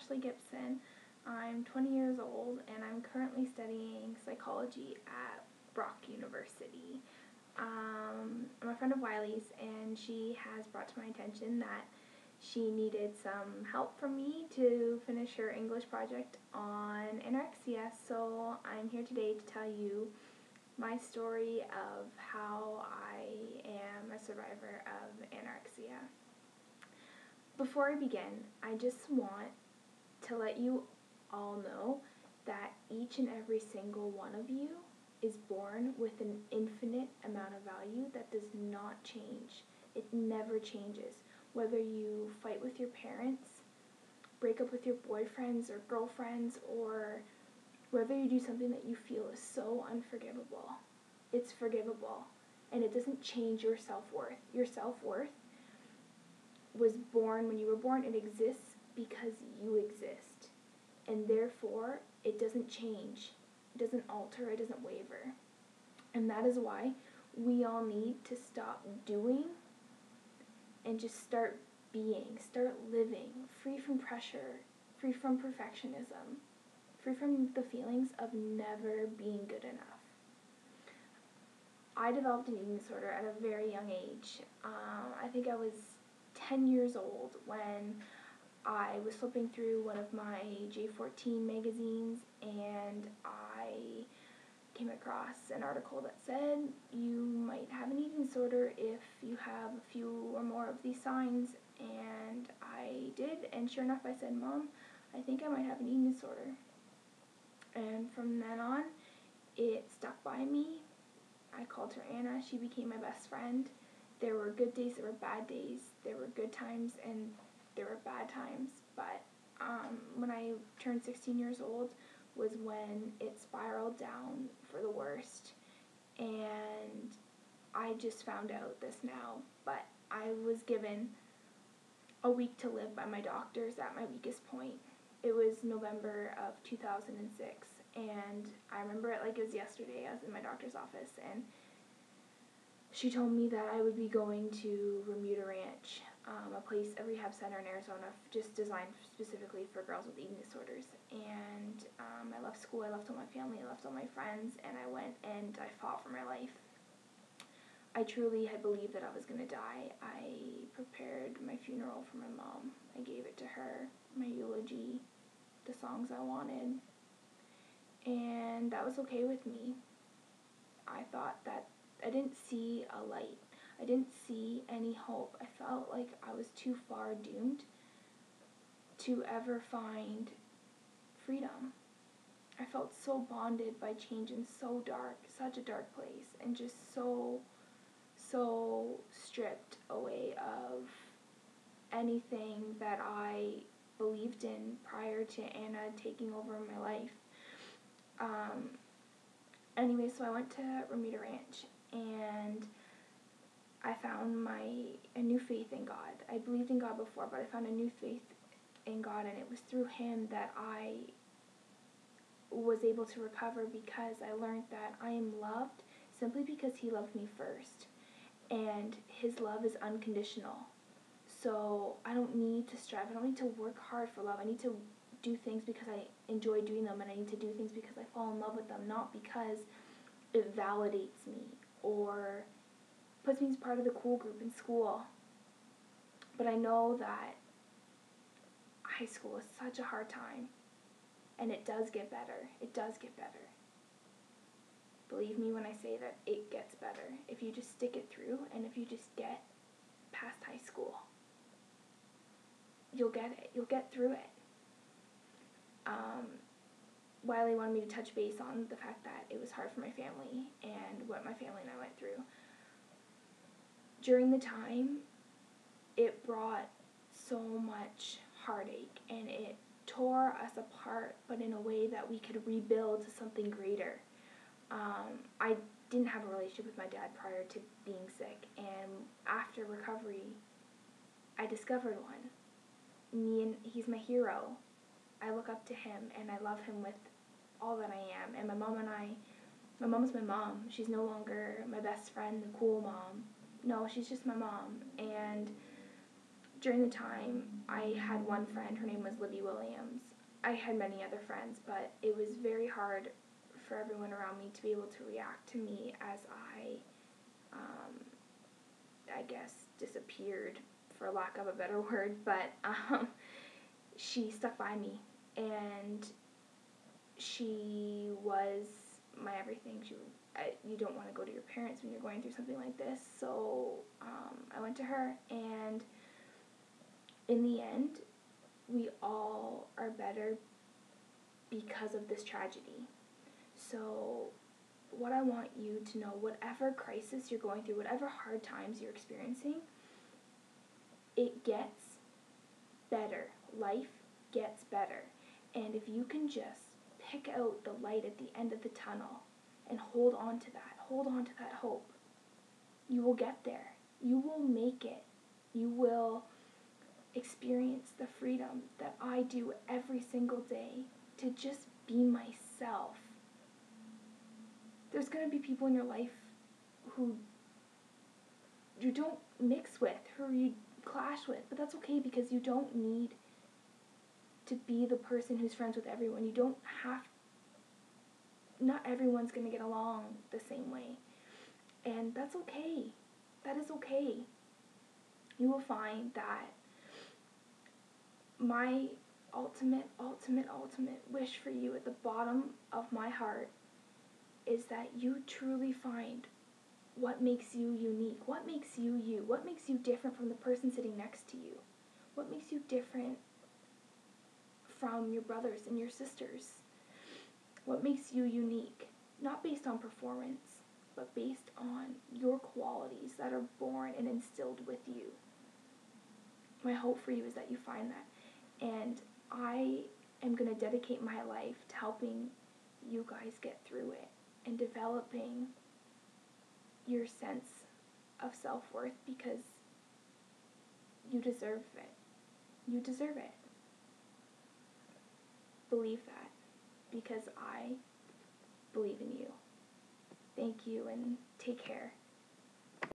Ashley Gibson. I'm 20 years old and I'm currently studying psychology at Brock University. I'm a friend of Wiley's, and she has brought to my attention that she needed some help from me to finish her English project on anorexia, so I'm here today to tell you my story of how I am a survivor of anorexia. Before I begin, I just want to let you all know that each and every single one of you is born with an infinite amount of value that does not change. It never changes. Whether you fight with your parents, break up with your boyfriends or girlfriends, or whether you do something that you feel is so unforgivable, it's forgivable, and it doesn't change your self-worth. Your self-worth was born when you were born. It exists because you exist, and therefore it doesn't change. It doesn't alter, it doesn't waver. And that is why we all need to stop doing and just start being, start living, free from pressure, free from perfectionism, free from the feelings of never being good enough. I developed an eating disorder at a very young age. I think I was 10 years old when I was flipping through one of my J14 magazines, and I came across an article that said you might have an eating disorder if you have a few or more of these signs, and I did, and sure enough I said, "Mom, I think I might have an eating disorder." And from then on, it stuck by me. I called her Anna. She became my best friend. There were good days, there were bad days, there were good times, and there were bad times, but when I turned 16 years old was when it spiraled down for the worst, and I just found out this now, but I was given a week to live by my doctors at my weakest point. It was November of 2006, and I remember it like it was yesterday. I was in my doctor's office, and she told me that I would be going to Remuda Ranch, a rehab center in Arizona just designed specifically for girls with eating disorders. And I left school, I left all my family, I left all my friends, and I went and I fought for my life. I truly had believed that I was going to die. I prepared my funeral for my mom. I gave it to her, my eulogy, the songs I wanted, and that was okay with me. I thought that I didn't see a light. I didn't see any hope. I felt like I was too far doomed to ever find freedom. I felt so bonded by change and so dark, such a dark place, and just so stripped away of anything that I believed in prior to Anna taking over my life. Anyway, so I went to Remuda Ranch, and I found a new faith in God. I believed in God before, but I found a new faith in God, and it was through Him that I was able to recover, because I learned that I am loved simply because He loved me first, and His love is unconditional. So I don't need to strive. I don't need to work hard for love. I need to do things because I enjoy doing them, and I need to do things because I fall in love with them, not because it validates me or puts me as part of the cool group in school. But I know that high school is such a hard time, and it does get better. It does get better. Believe me when I say that it gets better. If you just stick it through, and if you just get past high school, you'll get it. You'll get through it. Wiley wanted me to touch base on the fact that it was hard for my family and what my family and I went through. During the time, it brought so much heartache, and it tore us apart, but in a way that we could rebuild to something greater. I didn't have a relationship with my dad prior to being sick, and after recovery, I discovered one. He's my hero. I look up to him, and I love him with all that I am. And my mom is my mom. She's no longer my best friend, the cool mom. No, she's just my mom. And during the time, I had one friend, her name was Libby Williams. I had many other friends, but it was very hard for everyone around me to be able to react to me as I guess, disappeared, for lack of a better word, but she stuck by me, and she was my everything. You don't want to go to your parents when you're going through something like this, so I went to her, and in the end, we all are better because of this tragedy. So what I want you to know, whatever crisis you're going through, whatever hard times you're experiencing, it gets better. Life gets better. And if you can just pick out the light at the end of the tunnel and hold on to that hope, you will get there. You will make it. You will experience the freedom that I do every single day to just be myself. There's going to be people in your life who you don't mix with, who you clash with, but that's okay, because you don't need to be the person who's friends with everyone. You don't have, not everyone's going to get along the same way, and that's okay. That is okay. You will find that my ultimate wish for you at the bottom of my heart is that you truly find what makes you unique, what makes you you, what makes you different from the person sitting next to you, what makes you different from your brothers and your sisters, what makes you unique, not based on performance, but based on your qualities that are born and instilled with you. My hope for you is that you find that, and I am going to dedicate my life to helping you guys get through it and developing your sense of self-worth, because you deserve it. You deserve it. Believe that, because I believe in you. Thank you, and take care.